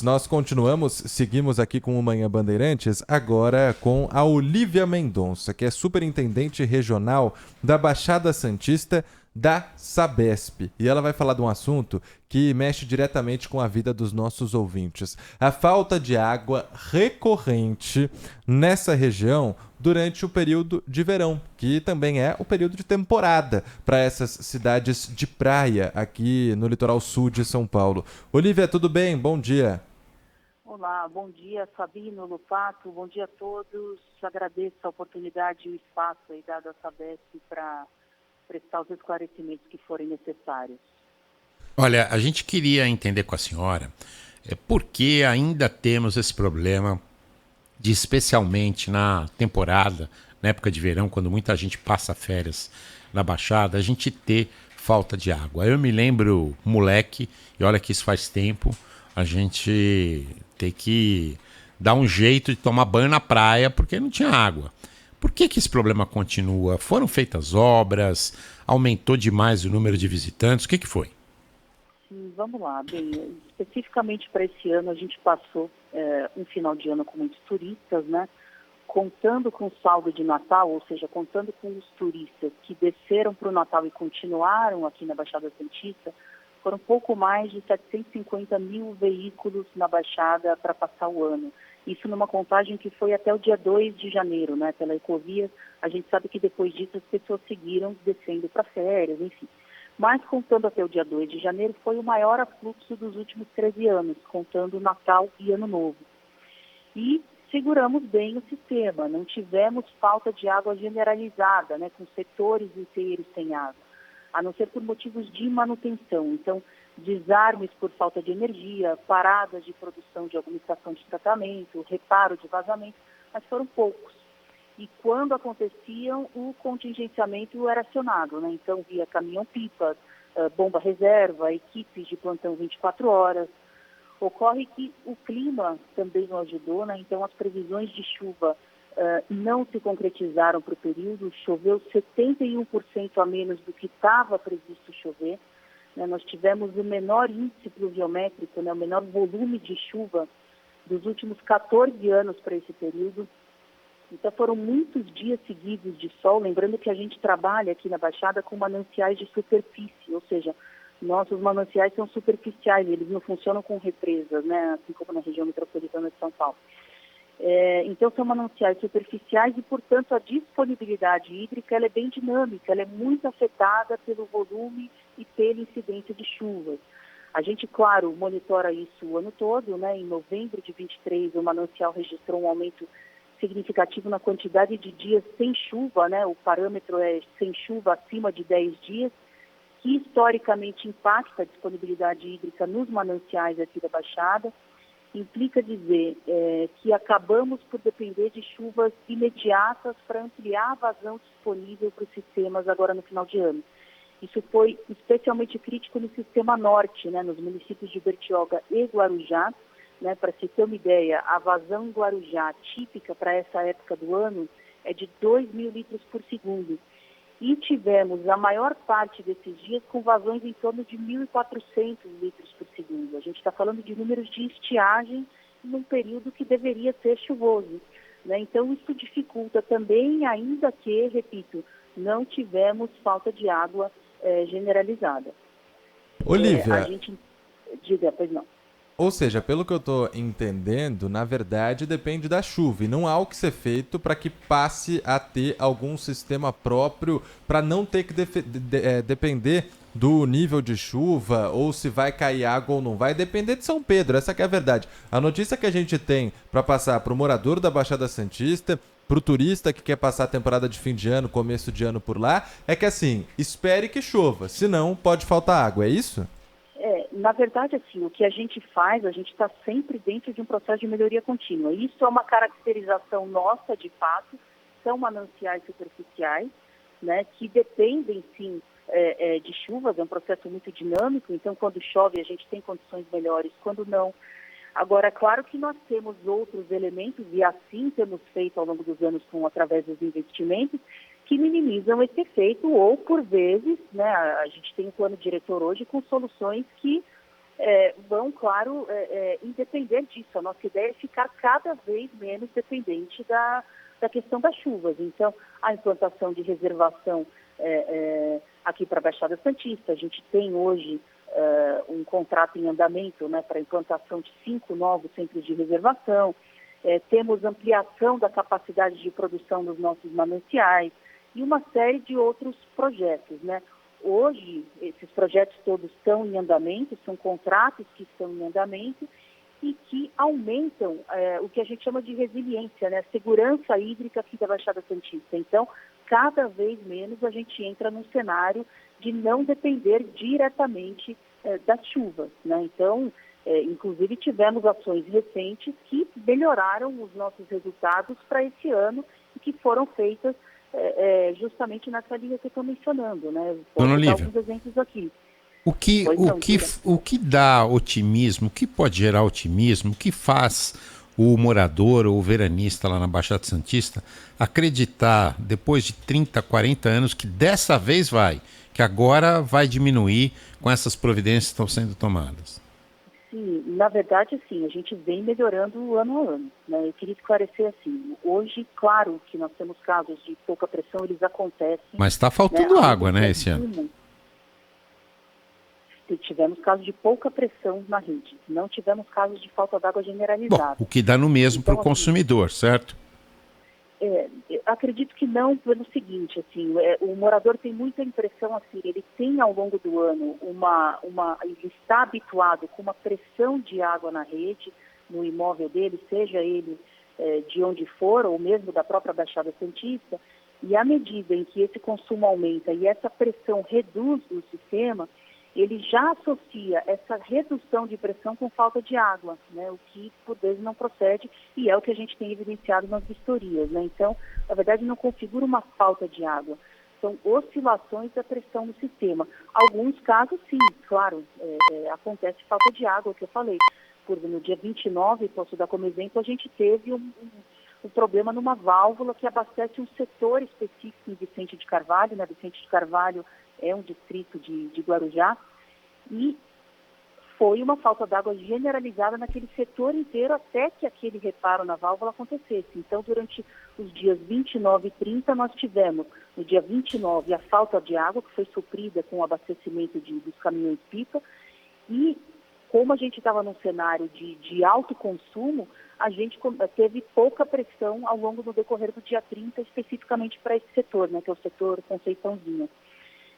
nós seguimos aqui com o Manhã Bandeirantes, agora com a Olívia Mendonça, que é superintendente regional da Baixada Santista da Sabesp. E ela vai falar de um assunto que mexe diretamente com a vida dos nossos ouvintes. A falta de água recorrente nessa região durante o período de verão, que também é o período de temporada para essas cidades de praia aqui no litoral sul de São Paulo. Olívia, tudo bem? Bom dia. Olá, bom dia, Sabino, Lupato, bom dia a todos. Agradeço a oportunidade e o espaço aí dado à Sabesp para prestar os esclarecimentos que forem necessários. Olha, a gente queria entender com a senhora por que ainda temos esse problema de, especialmente na temporada, na época de verão, quando muita gente passa férias na Baixada, a gente ter falta de água. Eu me lembro, moleque, e olha que isso faz tempo, a gente ter que dar um jeito de tomar banho na praia porque não tinha água. Por que esse problema continua? Foram feitas obras? Aumentou demais o número de visitantes? O que foi? Sim, vamos lá. Bem, especificamente para esse ano, a gente passou um final de ano com muitos turistas, né? Contando com o saldo de Natal, ou seja, contando com os turistas que desceram para o Natal e continuaram aqui na Baixada Santista, foram pouco mais de 750 mil veículos na Baixada para passar o ano. Isso numa contagem que foi até o dia 2 de janeiro, né? Pela Ecovia, a gente sabe que depois disso as pessoas seguiram descendo para férias, enfim. Mas contando até o dia 2 de janeiro, foi o maior afluxo dos últimos 13 anos, contando Natal e Ano Novo. E seguramos bem o sistema, não tivemos falta de água generalizada, né, com setores inteiros sem água, a não ser por motivos de manutenção. Então, desarmes por falta de energia, paradas de produção de alguma estação de tratamento, reparo de vazamento, mas foram poucos. E quando aconteciam, o contingenciamento era acionado, né? Então, via caminhão-pipa, bomba reserva, equipes de plantão 24 horas. Ocorre que o clima também não ajudou, né? Então as previsões de chuva não se concretizaram para o período, choveu 71% a menos do que estava previsto chover, né? Nós tivemos o menor índice pluviométrico, né? O menor volume de chuva dos últimos 14 anos para esse período. Então foram muitos dias seguidos de sol, lembrando que a gente trabalha aqui na Baixada com mananciais de superfície, ou seja, nossos mananciais são superficiais, eles não funcionam com represas, né, assim como na região metropolitana de São Paulo. Então são mananciais superficiais e, portanto, a disponibilidade hídrica ela é bem dinâmica, ela é muito afetada pelo volume e pela incidência de chuvas. A gente, claro, monitora isso o ano todo, né? Em novembro de 23, o manancial registrou um aumento significativo na quantidade de dias sem chuva, né? O parâmetro é sem chuva acima de 10 dias, que historicamente impacta a disponibilidade hídrica nos mananciais aqui da Baixada. Implica dizer que acabamos por depender de chuvas imediatas para ampliar a vazão disponível para os sistemas agora no final de ano. Isso foi especialmente crítico no sistema norte, né, nos municípios de Bertioga e Guarujá. Né, para se ter uma ideia, a vazão em Guarujá típica para essa época do ano é de 2.000 litros por segundo. E tivemos a maior parte desses dias com vazões em torno de 1.400 litros por segundo. A gente está falando de números de estiagem num período que deveria ser chuvoso, né? Então isso dificulta também, ainda que, repito, não tivemos falta de água generalizada. A Olívia, gente... Diga, pois não. ou seja, pelo que eu tô entendendo, na verdade depende da chuva e não há o que ser feito para que passe a ter algum sistema próprio para não ter que depender do nível de chuva ou se vai cair água ou não vai, depender de São Pedro, essa que é a verdade. A notícia que a gente tem para passar para o morador da Baixada Santista, para o turista que quer passar a temporada de fim de ano, começo de ano por lá, é que assim, espere que chova, senão pode faltar água, é isso? Na verdade, assim, o que a gente faz, a gente está sempre dentro de um processo de melhoria contínua. Isso é uma caracterização nossa, de fato, são mananciais superficiais, né, que dependem, sim, de chuvas, é um processo muito dinâmico, então quando chove a gente tem condições melhores, quando não. Agora, é claro que nós temos outros elementos, e assim temos feito ao longo dos anos através dos investimentos, que minimizam esse efeito, ou por vezes, né, a gente tem um plano diretor hoje com soluções que vão, claro, independer disso. A nossa ideia é ficar cada vez menos dependente da questão das chuvas. Então, a implantação de reservação aqui para a Baixada Santista, a gente tem hoje um contrato em andamento, né, para a implantação de 5 novos centros de reservação, temos ampliação da capacidade de produção dos nossos mananciais e uma série de outros projetos, né? Hoje, esses projetos todos estão em andamento, são contratos que estão em andamento e que aumentam o que a gente chama de resiliência, né? A segurança hídrica aqui da Baixada Santista. Então, cada vez menos a gente entra num cenário de não depender diretamente das chuvas, né? Então, inclusive tivemos ações recentes que melhoraram os nossos resultados para esse ano e que foram feitas justamente nessa linha que eu estou mencionando, né? Dona Vou dar Olívia, alguns exemplos aqui. o que dá otimismo, o que pode gerar otimismo, o que faz o morador ou o veranista lá na Baixada Santista acreditar, depois de 30, 40 anos, que dessa vez que agora vai diminuir com essas providências que estão sendo tomadas? Sim, na verdade, sim, a gente vem melhorando ano a ano, né? Eu queria esclarecer assim, hoje, claro que nós temos casos de pouca pressão, eles acontecem. Mas está faltando água, né, esse ano? Tivemos casos de pouca pressão na rede, não tivemos casos de falta d'água generalizada. Bom, o que dá no mesmo Então, para o consumidor, certo? Acredito que não, pelo seguinte, assim, o morador tem muita impressão, assim, ele tem ao longo do ano ele está habituado com uma pressão de água na rede, no imóvel dele, seja ele de onde for, ou mesmo da própria Baixada Santista, e à medida em que esse consumo aumenta e essa pressão reduz no sistema, ele já associa essa redução de pressão com falta de água, né, o que por vezes não procede e é o que a gente tem evidenciado nas vistorias, né? Então, na verdade, não configura uma falta de água, são oscilações da pressão no sistema. Alguns casos, sim, claro, acontece falta de água, o que eu falei. No dia 29, posso dar como exemplo, a gente teve um problema numa válvula que abastece um setor específico em Vicente de Carvalho, né? Vicente de Carvalho é um distrito de Guarujá, e foi uma falta d'água generalizada naquele setor inteiro até que aquele reparo na válvula acontecesse. Então, durante os dias 29 e 30, nós tivemos, no dia 29, a falta de água, que foi suprida com o abastecimento dos caminhões-pipa, e como a gente estava num cenário de alto consumo, a gente teve pouca pressão ao longo do decorrer do dia 30, especificamente para esse setor, né, que é o setor Conceiçãozinha.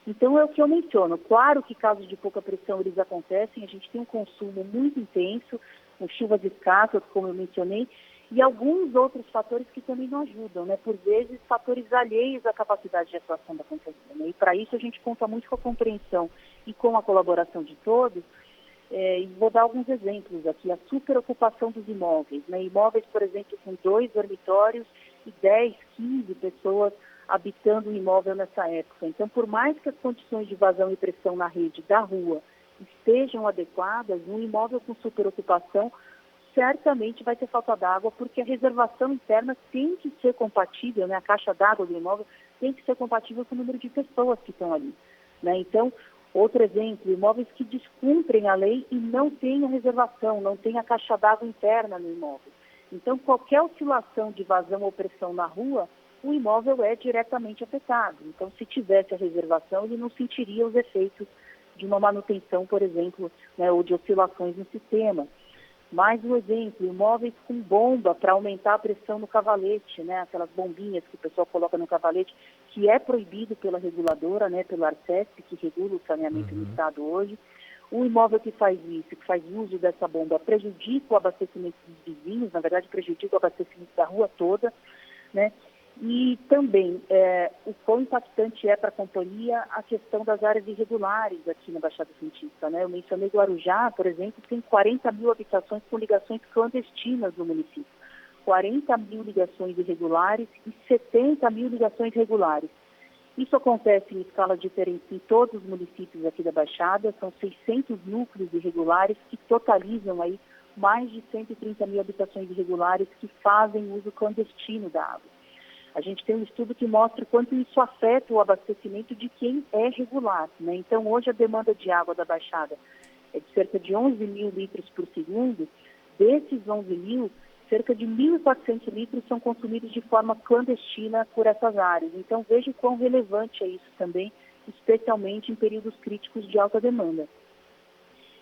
Então, é o que eu menciono. Claro que casos de pouca pressão, eles acontecem, a gente tem um consumo muito intenso, com chuvas escassas, como eu mencionei, e alguns outros fatores que também não ajudam, né? Por vezes, fatores alheios à capacidade de atuação da companhia, né? E para isso a gente conta muito com a compreensão e com a colaboração de todos. E vou dar alguns exemplos aqui. A superocupação dos imóveis, né? Imóveis, por exemplo, com 2 dormitórios e 10, 15 pessoas habitando o imóvel nessa época. Então, por mais que as condições de vazão e pressão na rede da rua estejam adequadas, um imóvel com superocupação certamente vai ter falta d'água, porque a reservação interna tem que ser compatível, né? A caixa d'água do imóvel tem que ser compatível com o número de pessoas que estão ali, né? Então, outro exemplo, imóveis que descumprem a lei e não têm a reservação, não têm a caixa d'água interna no imóvel. Então, qualquer oscilação de vazão ou pressão na rua, o imóvel é diretamente afetado. Então, se tivesse a reservação, ele não sentiria os efeitos de uma manutenção, por exemplo, né, ou de oscilações no sistema. Mais um exemplo, imóveis com bomba para aumentar a pressão no cavalete, né, aquelas bombinhas que o pessoal coloca no cavalete, que é proibido pela reguladora, né, pelo Arcesp, que regula o saneamento no estado hoje. Um imóvel que faz isso, que faz uso dessa bomba, prejudica o abastecimento dos vizinhos, na verdade prejudica o abastecimento da rua toda, né? E também, o quão impactante é para a companhia a questão das áreas irregulares aqui na Baixada Santista, né? Eu mencionei Guarujá, por exemplo, tem 40 mil habitações com ligações clandestinas no município. 40 mil ligações irregulares e 70 mil ligações regulares. Isso acontece em escala diferente em todos os municípios aqui da Baixada, são 600 núcleos irregulares que totalizam aí mais de 130 mil habitações irregulares que fazem uso clandestino da água. A gente tem um estudo que mostra o quanto isso afeta o abastecimento de quem é regular, né? Então, hoje a demanda de água da Baixada é de cerca de 11 mil litros por segundo. Desses 11 mil, cerca de 1.400 litros são consumidos de forma clandestina por essas áreas. Então, veja o quão relevante é isso também, especialmente em períodos críticos de alta demanda.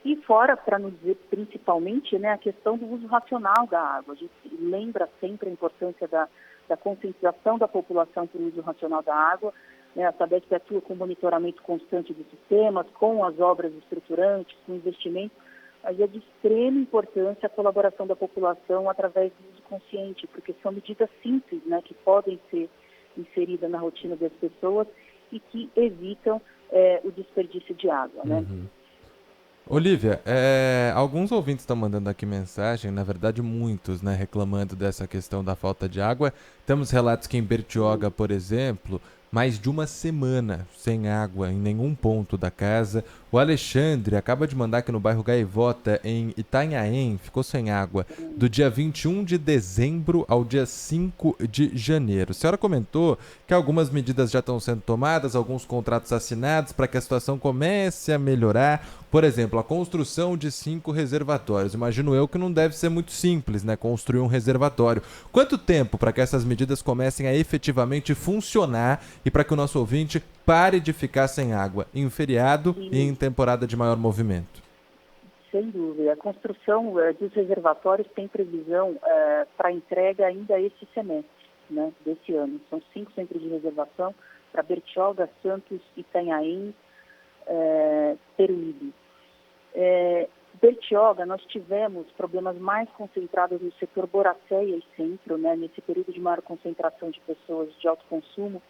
E fora, para não dizer principalmente, né, a questão do uso racional da água. A gente lembra sempre a importância da conscientização da população para o uso racional da água, né? A Sabesp atua com monitoramento constante dos sistemas, com as obras estruturantes, com investimento, mas é de extrema importância a colaboração da população através do uso consciente, porque são medidas simples, né, que podem ser inseridas na rotina das pessoas e que evitam o desperdício de água, né? Olívia, alguns ouvintes estão mandando aqui mensagem, na verdade muitos, né, reclamando dessa questão da falta de água. Temos relatos que em Bertioga, por exemplo, mais de uma semana sem água em nenhum ponto da casa. O Alexandre acaba de mandar que no bairro Gaivota, em Itanhaém, ficou sem água do dia 21 de dezembro ao dia 5 de janeiro. A senhora comentou que algumas medidas já estão sendo tomadas, alguns contratos assinados para que a situação comece a melhorar. Por exemplo, a construção de 5 reservatórios. Imagino eu que não deve ser muito simples, né, construir um reservatório. Quanto tempo para que essas medidas comecem a efetivamente funcionar e para que o nosso ouvinte pare de ficar sem água em feriado e em temporada de maior movimento? Sem dúvida. A construção dos reservatórios tem previsão para entrega ainda esse semestre, né, desse ano. São 5 centros de reservação para Bertioga, Santos, Itanhaém, Peruíbe. Bertioga, nós tivemos problemas mais concentrados no setor Boracéia e Centro, né, nesse período de maior concentração de pessoas de alto consumo.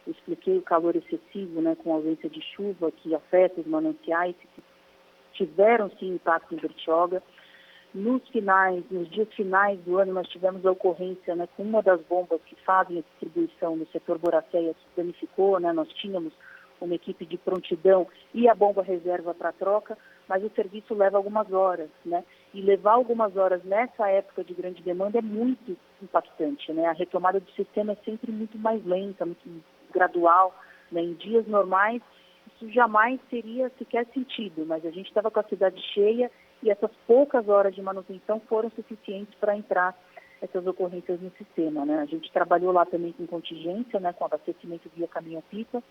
Eu expliquei o calor excessivo, né, com ausência de chuva, que afeta os mananciais, que tiveram sim impacto em Bertioga. Nos dias finais do ano, nós tivemos a ocorrência, né, com uma das bombas que fazem a distribuição no setor Boracéia, que danificou, né, nós tínhamos uma equipe de prontidão e a bomba reserva para troca, mas o serviço leva algumas horas, né? E levar algumas horas nessa época de grande demanda é muito impactante, né? A retomada do sistema é sempre muito mais lenta, muito gradual, né? Em dias normais, isso jamais teria sequer sentido, mas a gente estava com a cidade cheia e essas poucas horas de manutenção foram suficientes para entrar essas ocorrências no sistema, né? A gente trabalhou lá também com contingência, né? Com abastecimento via caminhão-pipa,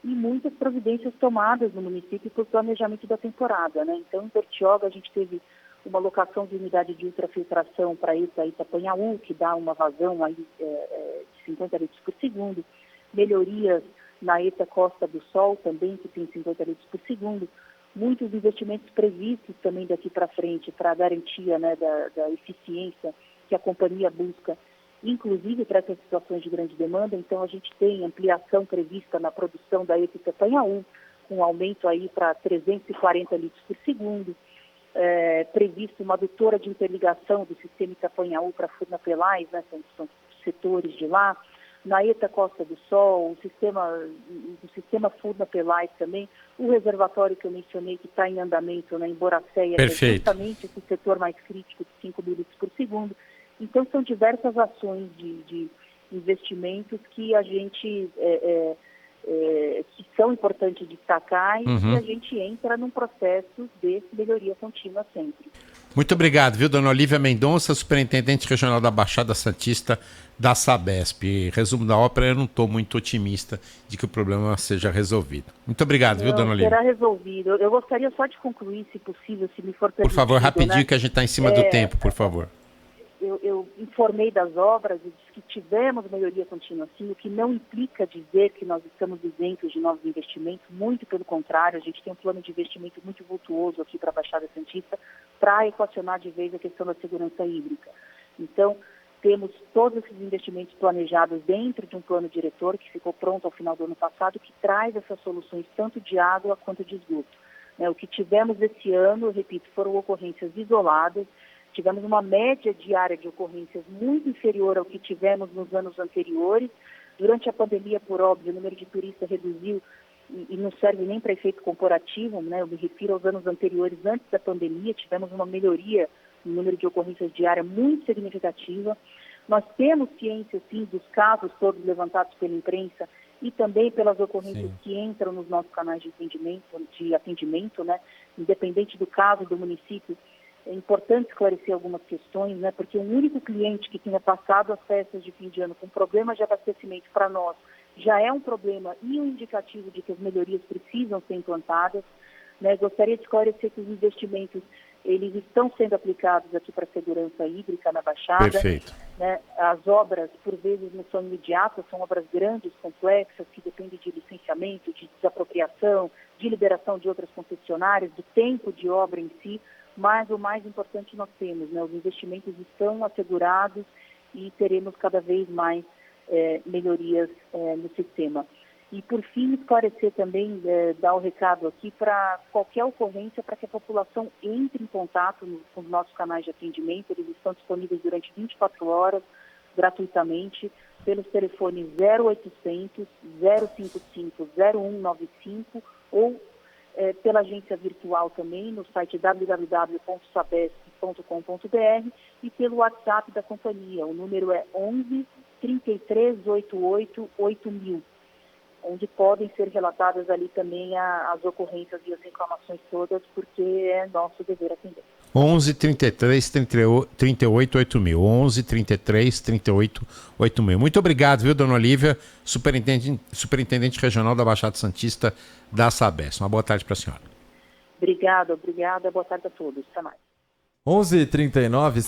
e muitas providências tomadas no município por planejamento da temporada, né? Então, em Bertioga, a gente teve uma locação de unidade de ultrafiltração para Itapanhaú, que dá uma vazão aí, de 50 litros por segundo, melhorias na ETA Costa do Sol também, que tem 50 litros por segundo, muitos investimentos previstos também daqui para frente para a garantia, né, da eficiência que a companhia busca, inclusive para essas situações de grande demanda. Então, a gente tem ampliação prevista na produção da ETA Itapanhaú, com um aumento aí para 340 litros por segundo, previsto uma adutora de interligação do sistema Itapanhaú para Furna-Pelais, né, são setores de lá. Na ETA Costa do Sol, o sistema Furna-Pelais também, o reservatório que eu mencionei que está em andamento, né, em Boracéia, que é justamente esse setor mais crítico de 5 litros por segundo. Então, são diversas ações de investimentos que a gente que são importantes destacar e que a gente entra num processo de melhoria contínua sempre. Muito obrigado, viu, dona Olívia Mendonça, superintendente regional da Baixada Santista da Sabesp. Resumo da ópera, eu não estou muito otimista de que o problema seja resolvido. Muito obrigado, viu, dona Olívia? Será resolvido. Eu gostaria só de concluir, se possível, se me for permitido. Por favor, rapidinho, né? Que a gente está em cima do tempo, por favor. Eu informei das obras e disse que tivemos melhoria contínua, sim, o que não implica dizer que nós estamos isentos de novos investimentos, muito pelo contrário, a gente tem um plano de investimento muito vultuoso aqui para a Baixada Santista para equacionar de vez a questão da segurança hídrica. Então, temos todos esses investimentos planejados dentro de um plano diretor que ficou pronto ao final do ano passado, que traz essas soluções tanto de água quanto de esgoto. O que tivemos esse ano, eu repito, foram ocorrências isoladas. Tivemos uma média diária de ocorrências muito inferior ao que tivemos nos anos anteriores. Durante a pandemia, por óbvio, o número de turistas reduziu e não serve nem para efeito comparativo, né? Eu me refiro aos anos anteriores, antes da pandemia, tivemos uma melhoria no número de ocorrências diárias muito significativa. Nós temos ciência, sim, dos casos todos levantados pela imprensa e também pelas ocorrências Sim. que entram nos nossos canais de atendimento, né? Independente do caso do município, é importante esclarecer algumas questões, né? Porque um único cliente que tenha passado as festas de fim de ano com problemas de abastecimento para nós já é um problema e um indicativo de que as melhorias precisam ser implantadas, né? Gostaria de esclarecer que os investimentos eles estão sendo aplicados aqui para a segurança hídrica na Baixada. Perfeito. Né? As obras, por vezes, não são imediatas, são obras grandes, complexas, que dependem de licenciamento, de desapropriação, de liberação de outras concessionárias, do tempo de obra em si, mas o mais importante nós temos, né? Os investimentos estão assegurados e teremos cada vez mais melhorias no sistema. E, por fim, esclarecer também, dar o recado aqui para qualquer ocorrência, para que a população entre em contato com os nossos canais de atendimento. Eles estão disponíveis durante 24 horas, gratuitamente, pelos telefones 0800 055 0195 ou pela agência virtual também, no site www.sabesp.com.br e pelo WhatsApp da companhia. O número é 11 33 88 8000. Onde podem ser relatadas ali também as ocorrências e as reclamações todas, porque é nosso dever atender. 11 33 38 8000. 11 33 38 8000. Muito obrigado, viu, dona Olívia, superintendente regional da Baixada Santista da Sabesp. Uma boa tarde para a senhora. Obrigada. Boa tarde a todos. Até mais. 11h39,